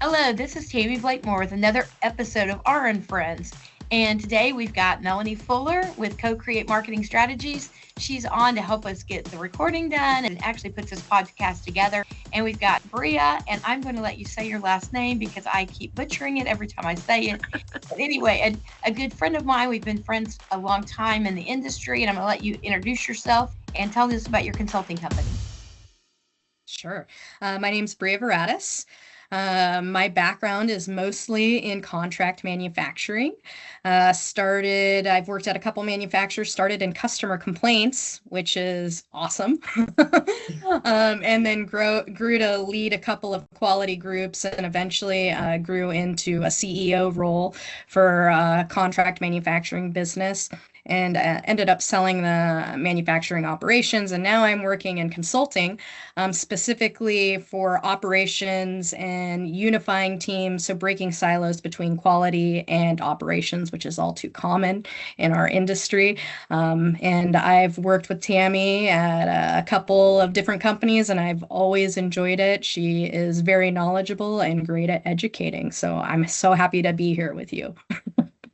Hello, this is Tammy Blakemore with another episode of Ara and Friends. And today we've got Melanie Fuller with Co-Create Marketing Strategies. She's on to help us get the recording done and actually puts this podcast together. And we've got Bria, and I'm going to let you say your last name because I keep butchering it every time I say it. But anyway, a good friend of mine, we've been friends a long time in the industry, and I'm going to let you introduce yourself and tell us about your consulting company. Sure. My name's Bria Veratis. My background is mostly in contract manufacturing. I've worked at a couple manufacturers, started in customer complaints, which is awesome. And then grew to lead a couple of quality groups and eventually grew into a CEO role for a contract manufacturing business and ended up selling the manufacturing operations. And now I'm working in consulting, specifically for operations and unifying teams, so breaking silos between quality and operations, which is all too common in our industry. And I've worked with Tammy at a couple of different companies, and I've always enjoyed it. She is very knowledgeable and great at educating. So I'm so happy to be here with you.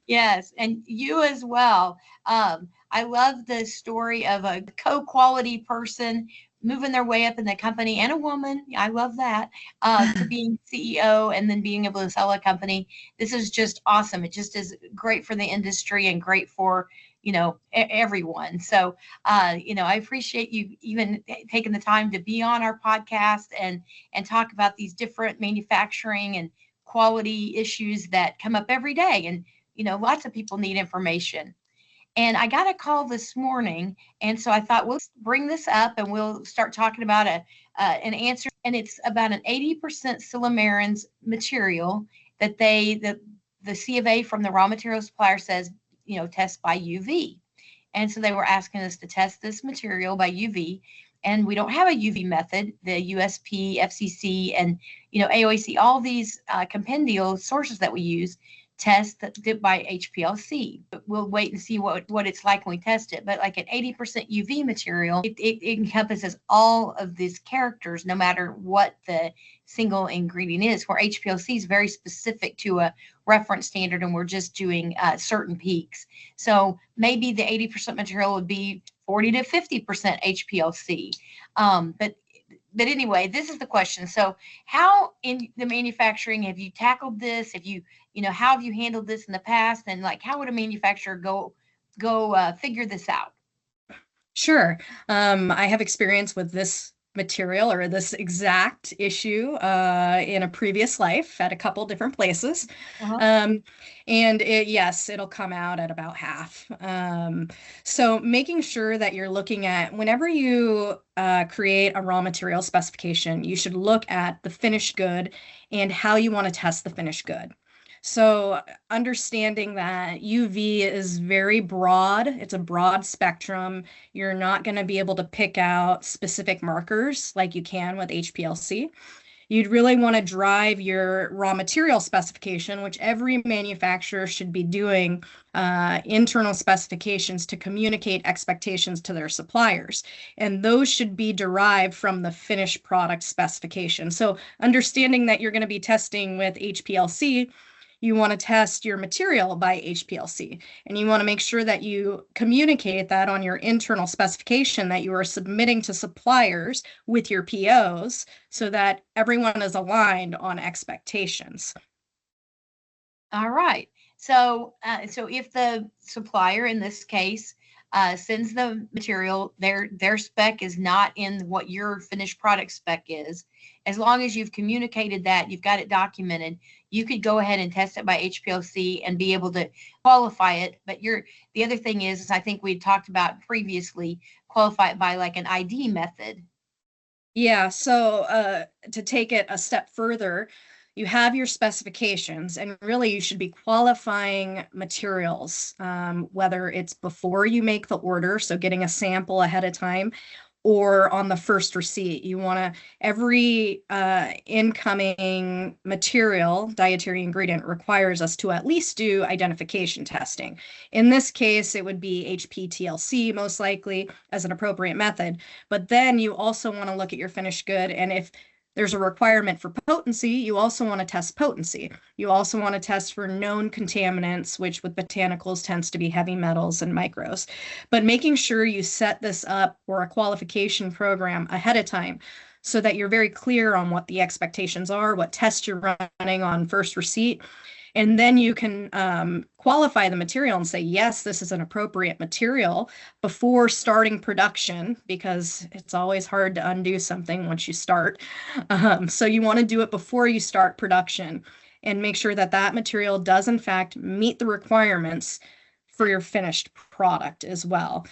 Yes, and you as well. I love the story of a co-quality person moving their way up in the company and a woman. I love that to being CEO and then being able to sell a company. This is just awesome. It just is great for the industry and great for everyone. So I appreciate you even taking the time to be on our podcast and talk about these different manufacturing and quality issues that come up every day. And lots of people need information. And I got a call this morning, and so I thought we'll bring this up and we'll start talking about an answer. And it's about an 80% silamarins material that the C of A from the raw material supplier says test by UV. And so they were asking us to test this material by UV. And we don't have a UV method. The USP, FCC, and AOAC, all these compendial sources that we use test that by HPLC. We'll wait and see what it's like when we test it. But like an 80% UV material, it encompasses all of these characters, no matter what the single ingredient is, where HPLC is very specific to a reference standard and we're just doing certain peaks. So maybe the 80% material would be 40 to 50% HPLC. But anyway, this is the question. So how in the manufacturing have you tackled this? How have you handled this in the past? And like, how would a manufacturer go figure this out? Sure. I have experience with this material or this exact issue in a previous life at a couple different places. Uh-huh. And yes, it'll come out at about half. So making sure that you're looking at whenever you create a raw material specification, you should look at the finished good and how you want to test the finished good. So understanding that UV is very broad, it's a broad spectrum. You're not going to be able to pick out specific markers like you can with HPLC. You'd really want to drive your raw material specification, which every manufacturer should be doing internal specifications to communicate expectations to their suppliers. And those should be derived from the finished product specification. So understanding that you're going to be testing with HPLC, you want to test your material by HPLC, and you want to make sure that you communicate that on your internal specification that you are submitting to suppliers with your POs so that everyone is aligned on expectations. All right. So if the supplier in this case sends the material, their spec is not in what your finished product spec is. As long as you've communicated that, you've got it documented, you could go ahead and test it by HPLC and be able to qualify it. But the other thing is I think we talked about previously, qualify it by like an ID method. Yeah, so to take it a step further, you have your specifications, and really you should be qualifying materials, whether it's before you make the order, so getting a sample ahead of time, or on the first receipt. You want to, every incoming material, dietary ingredient, requires us to at least do identification testing. In this case, it would be HPTLC most likely as an appropriate method. But then you also want to look at your finished good, and if there's a requirement for potency, you also want to test potency. You also want to test for known contaminants, which with botanicals tends to be heavy metals and micros. But making sure you set this up for a qualification program ahead of time so that you're very clear on what the expectations are, what tests you're running on first receipt, and then you can qualify the material and say, yes, this is an appropriate material before starting production, because it's always hard to undo something once you start. So you want to do it before you start production and make sure that that material does in fact meet the requirements for your finished product as well.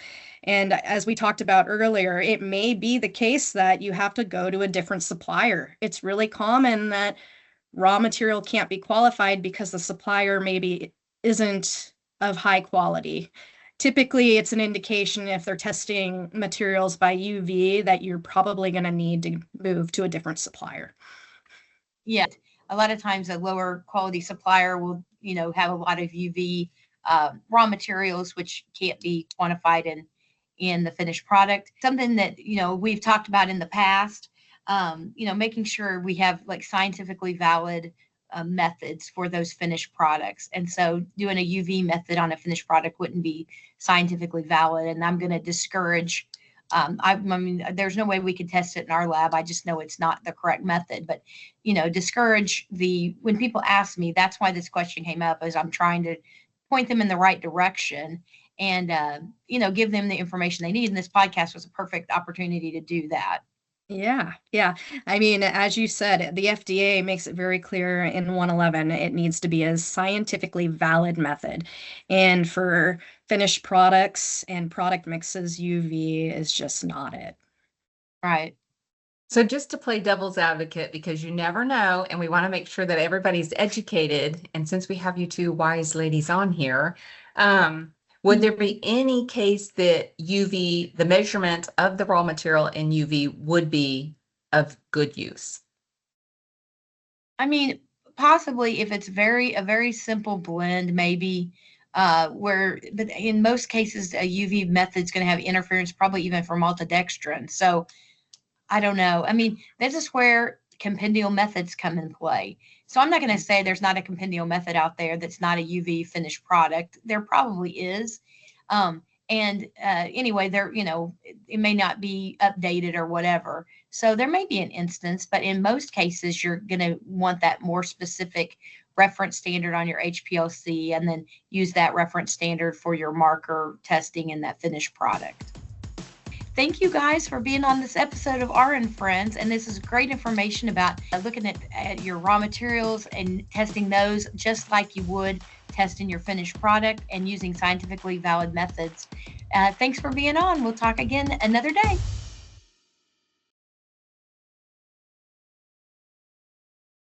And as we talked about earlier, it may be the case that you have to go to a different supplier. It's really common that raw material can't be qualified because the supplier maybe isn't of high quality. Typically, it's an indication if they're testing materials by UV that you're probably going to need to move to a different supplier. Yeah, a lot of times a lower quality supplier will, have a lot of UV raw materials which can't be quantified in the finished product. Something that we've talked about in the past. Making sure we have like scientifically valid methods for those finished products. And so doing a UV method on a finished product wouldn't be scientifically valid. And I'm going to discourage, I mean, there's no way we could test it in our lab. I just know it's not the correct method, but, discourage when people ask me, that's why this question came up, is I'm trying to point them in the right direction and, give them the information they need. And this podcast was a perfect opportunity to do that. Yeah, yeah. I mean, as you said, the FDA makes it very clear in 111, it needs to be a scientifically valid method. And for finished products and product mixes, UV is just not it. Right. So just to play devil's advocate, because you never know, and we want to make sure that everybody's educated, and since we have you two wise ladies on here, would there be any case that UV, the measurement of the raw material in UV, would be of good use? I mean, possibly if it's a very simple blend, maybe but in most cases, a UV method is going to have interference, probably even for maltodextrin. So I don't know. I mean, this is where compendial methods come in play. So I'm not going to say there's not a compendial method out there that's not a UV finished product. There probably is. Anyway, it may not be updated or whatever. So there may be an instance, but in most cases, you're going to want that more specific reference standard on your HPLC and then use that reference standard for your marker testing in that finished product. Thank you guys for being on this episode of Ara and Friends. And this is great information about looking at your raw materials and testing those just like you would testing your finished product and using scientifically valid methods. Thanks for being on. We'll talk again another day.